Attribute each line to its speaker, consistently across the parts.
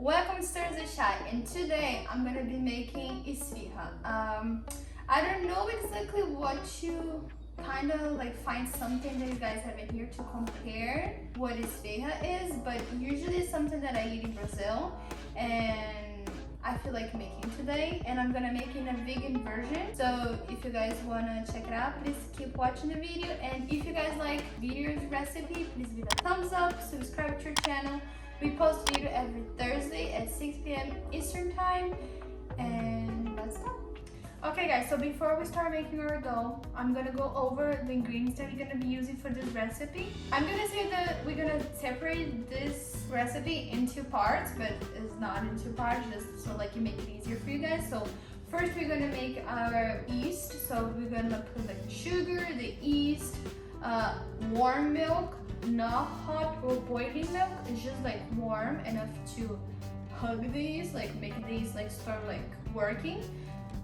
Speaker 1: Welcome to Thursdayshy, and today I'm gonna be making Esfiha. I don't know exactly what you kind of like find something that you guys have in here to compare what Esfiha is, but usually it's something that I eat in Brazil and I feel like making today, and I'm gonna make in a vegan version. So if you guys wanna check it out, please keep watching the video, and if you guys like videos recipe, please give it a thumbs up, subscribe to our channel. We post video every Thursday at 6 p.m. Eastern time, and let's go. Okay guys, so before we start making our dough, I'm gonna go over the ingredients that we're gonna be using for this recipe. I'm gonna say that we're gonna separate this recipe in two parts, but it's not in two parts, just so like you make it easier for you guys. So first we're gonna make our yeast. So we're gonna put like sugar, the yeast, warm milk, not hot or boiling milk. It's just like warm enough to hug these, like make these like start like working,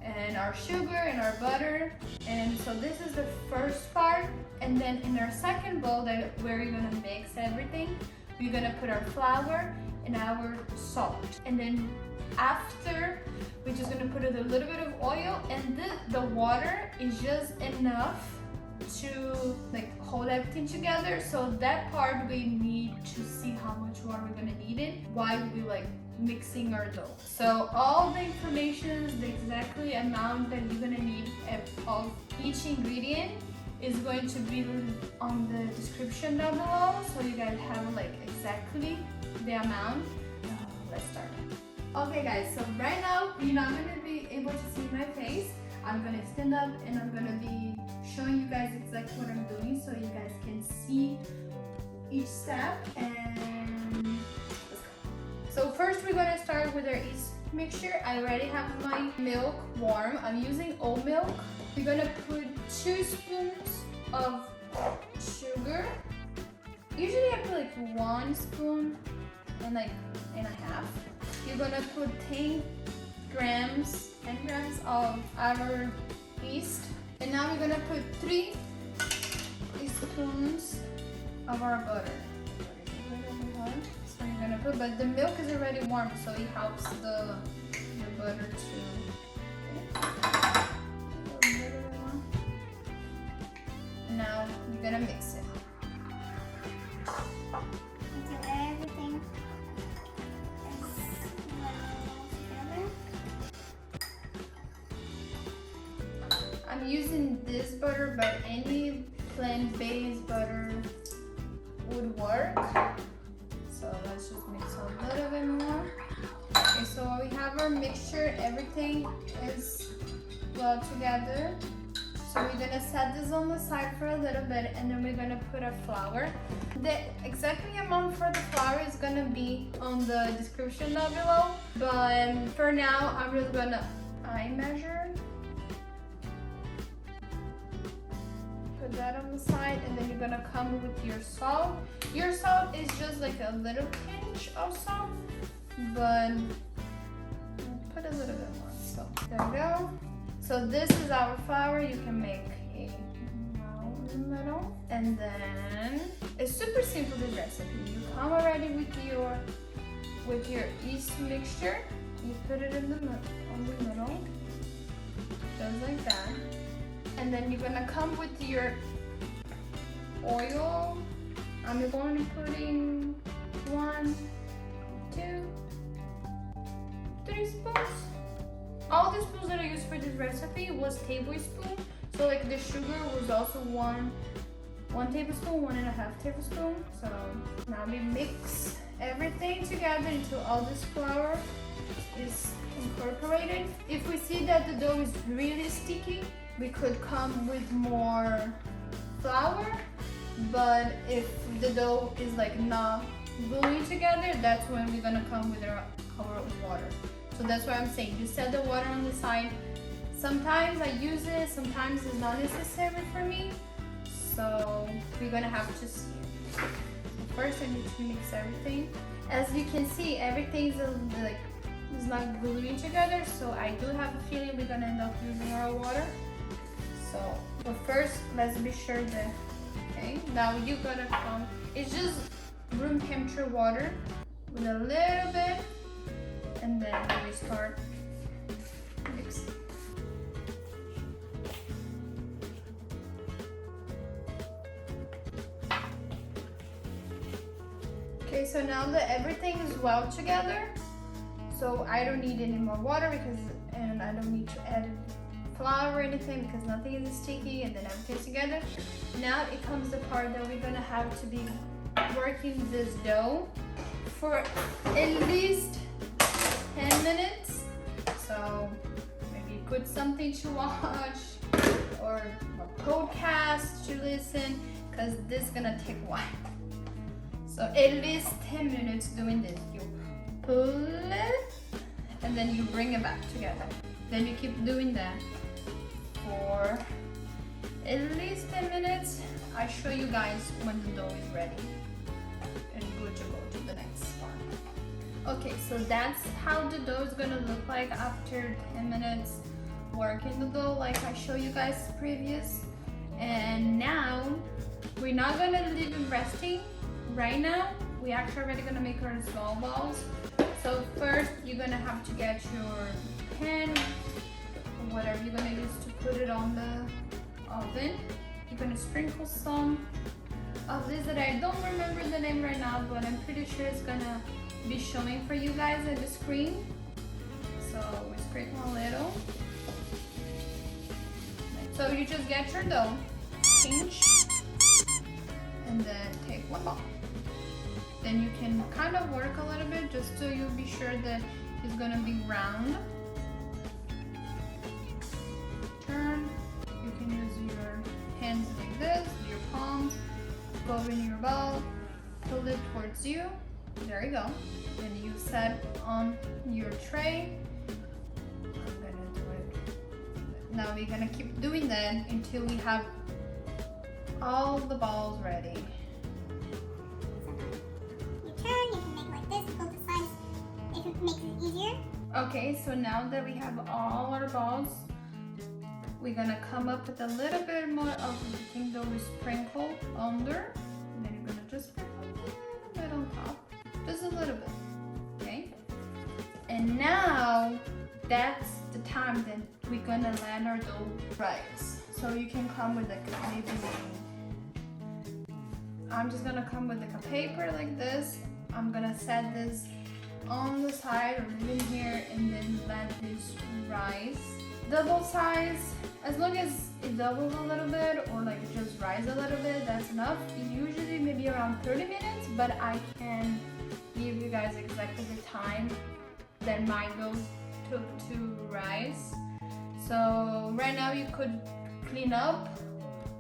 Speaker 1: and our sugar and our butter. And so this is the first part, and then in our second bowl that where we're gonna mix everything, we're gonna put our flour and our salt, and then after we're just gonna put a little bit of oil, and the water is just enough to like hold everything together. So that part we need to see how much water we're gonna need it while we like mixing our dough. So all the information, the exactly amount that you're gonna need of each ingredient is going to be on the description down below, so you guys have like exactly the amount. Let's start. Okay guys, so right now you're not gonna be able to see my face. I'm gonna stand up and I'm gonna be showing you guys exactly what I'm doing so you guys can see each step, and let's go. So first we're gonna start with our yeast mixture. I already have my milk warm. I'm using oat milk. We're gonna put 2 spoons of sugar. Usually I put like 1 spoon and like and a half. You're gonna put 10 grams of our yeast, and now we're gonna put 3 spoons of our butter. So you're gonna put, but the milk is already warm, so it helps the butter to. Okay. Now you're gonna mix it. I'm using this butter, but any plant-based butter would work. So let's just mix a little bit more. Okay, so we have our mixture. Everything is well together. So we're gonna set this on the side for a little bit, and then we're gonna put our flour. The exact amount for the flour is gonna be on the description down below. But for now, I'm just gonna measure. Put that on the side, and then you're gonna come with your salt. Your salt is just like a little pinch of salt, but put a little bit more. So there we go. So this is our flour. You can make a round in the middle, and then it's super simple, this recipe. You come already with your yeast mixture. You put it in the middle, just like that. And then you're gonna come with your oil. I'm going to put in 1, 2, 3 spoons. All the spoons that I used for this recipe was tablespoon. So like the sugar was also 1 tablespoon, 1.5 tablespoon. So now we mix everything together until all this flour is incorporated. If we see that the dough is really sticky, we could come with more flour, but if the dough is like not gluing together, that's when we're gonna come with our water. So that's why I'm saying you set the water on the side. Sometimes I use it, sometimes it's not necessary for me, so we're gonna have to see. First I need to mix everything. As you can see, everything's like it's not gluing together, so I do have a feeling we're gonna end up using our water. So, but first, let's be sure that, okay, now you're gonna come, it's just room temperature water with a little bit and then we start mixing. Okay, so now that everything is well together, so I don't need any more water and I don't need to add flour or anything because nothing is sticky, and then everything's together. Now it comes the part that we're gonna have to be working this dough for at least 10 minutes. So maybe put something to watch or a podcast to listen, because this is gonna take a while. So at least 10 minutes doing this. You pull it and then you bring it back together. Then you keep doing that for at least 10 minutes. I show you guys when the dough is ready and good to go to the next part. Okay, so that's how the dough is gonna look like after 10 minutes working the dough, like I showed you guys previous. And now we're not gonna leave it resting right now. We actually already gonna make our small balls. So first you're gonna have to get your pan, whatever you're gonna use to put it on the oven. You're gonna sprinkle some of this that I don't remember the name right now, but I'm pretty sure it's gonna be showing for you guys at the screen. So we sprinkle a little. So you just get your dough, pinch, and then take one ball. Then you can kind of work a little bit just so you'll be sure that it's gonna be round. Turn. You can use your hands like this, your palms, go in your ball, pull it towards you. There you go. Then you set on your tray. I'm gonna do it. Now we're gonna keep doing that until we have all the balls ready.
Speaker 2: Makes it easier.
Speaker 1: Okay, so now that we have all our balls, we're gonna come up with a little bit more of the thing that we sprinkle under, and then you're gonna just sprinkle a little bit on top, just a little bit, okay? And now that's the time that we're gonna let our dough rise. So you can come with maybe I'm just gonna come with a paper like this. I'm gonna set this on the side or even here, and then let this rise. Double size, as long as it doubles a little bit or like just rise a little bit, that's enough. Usually maybe around 30 minutes, but I can give you guys exactly the time that mine goes to rise. So right now you could clean up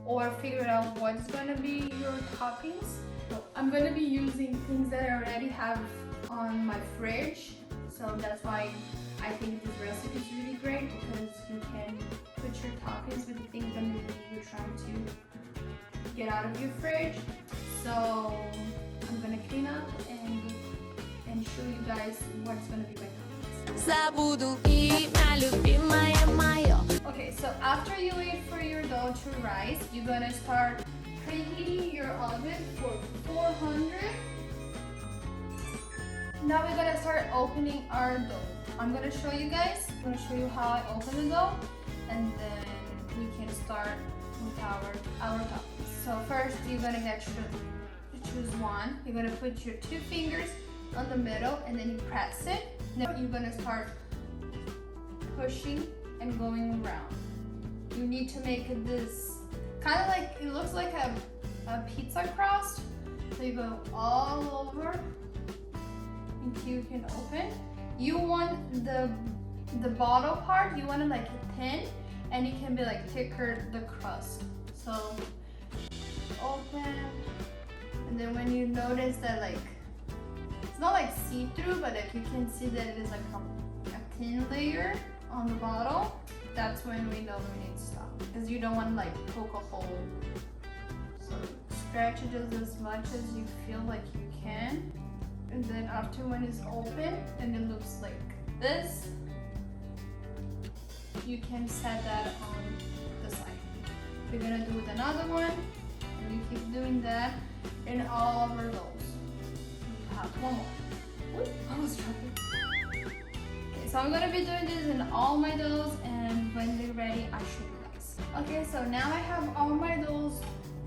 Speaker 1: or figure out what's gonna be your toppings. So I'm gonna be using things that I already have on my fridge, so that's why I think this recipe is really great, because you can put your toppings with the things that maybe you're trying to get out of your fridge. So I'm gonna clean up and show you guys what's gonna be my toppings. Okay, so after you wait for your dough to rise, you're gonna start preheating your oven for 400. Now we're gonna start opening our dough. I'm gonna show you guys. I'm gonna show you how I open the dough, and then we can start with our toppings. So first, you're gonna choose one. You're gonna put your 2 fingers on the middle, and then you press it. Now you're gonna start pushing and going around. You need to make this kind of like, it looks like a pizza crust. So you go all over until you can open. You want the bottom part, you want it like thin, and it can be like thicker, the crust. So open, and then when you notice that like, it's not like see-through, but like you can see that it is like a thin layer on the bottom, that's when we know we need to stop, because you don't want to like poke a hole. So stretch it just as much as you feel like you can. And then after when it's open and it looks like this, you can set that on the side. We're gonna do with another one, and we keep doing that in all of our doughs. We have one more. Ooh, almost dropped it. so I'm gonna be doing this in all my doughs, and when they're ready, I'll show you guys. Okay, so now I have all my doughs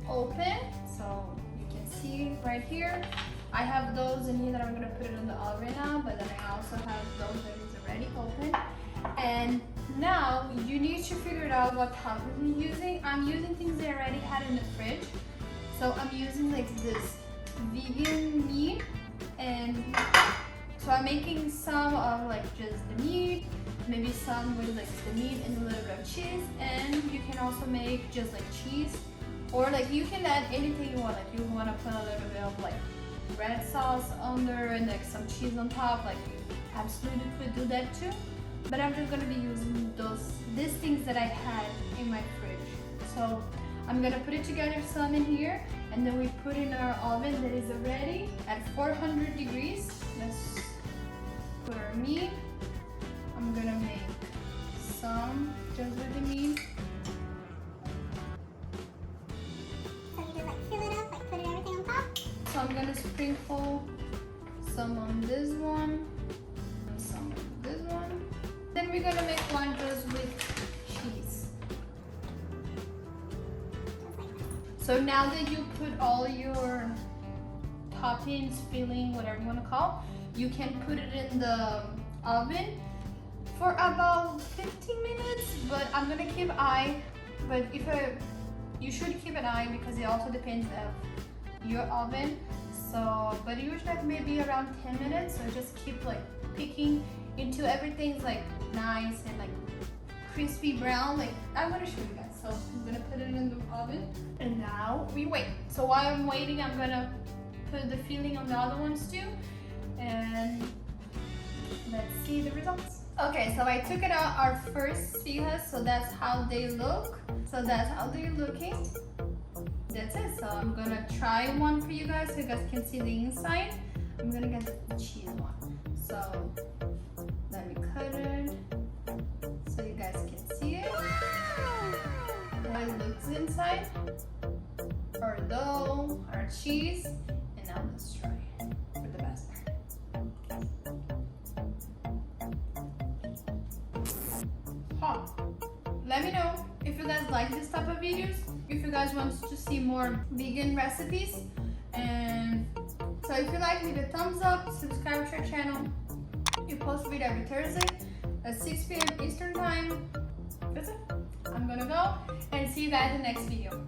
Speaker 1: open, so you can see right here. I have those in here that I'm gonna put it in the oven now, but then I also have those that is already open. And now you need to figure out what toppings you're using. I'm using things they already had in the fridge. So I'm using like this vegan meat, and so I'm making some of like just the meat, maybe some with like the meat and a little bit of cheese, and you can also make just like cheese, or like you can add anything you want. Like you want to put a little bit of like red sauce under and like some cheese on top, like you absolutely could do that too. But I'm just gonna be using these things that I had in my fridge. So I'm gonna put it together some in here, and then we put in our oven that is already at 400 degrees. Let's put our meat. I'm gonna make some just with the meat.
Speaker 2: So you just like fill it up, like put everything on top?
Speaker 1: So I'm gonna sprinkle some on this one, and some on this one. Then we're gonna make one just with cheese. So now that you put all your toppings, filling, whatever you want to call, you can put it in the oven for about 15 minutes. But I'm gonna keep eye. But you should keep an eye because it also depends on your oven. So, but usually like maybe around 10 minutes. So just keep like picking into everything's like nice and like crispy brown. Like I'm gonna show you guys. So I'm gonna put it in the oven, and now we wait. So while I'm waiting, I'm gonna put the filling on the other ones too, and let's see the results. Okay, so I took it out our first esfihas, so that's how they look. So that's how they're looking. That's it. So I'm gonna try one for you guys so you guys can see the inside. I'm gonna get the cheese one. So let me cut it so you guys can see it. How it looks inside. Our dough, our cheese, and now let's try for the best part. Let me know if you guys like this type of videos, if you guys want to see more vegan recipes. And so if you like, leave a thumbs up, subscribe to our channel. We post a video every Thursday at 6 p.m. Eastern time. That's it. I'm gonna go and see you guys in the next video.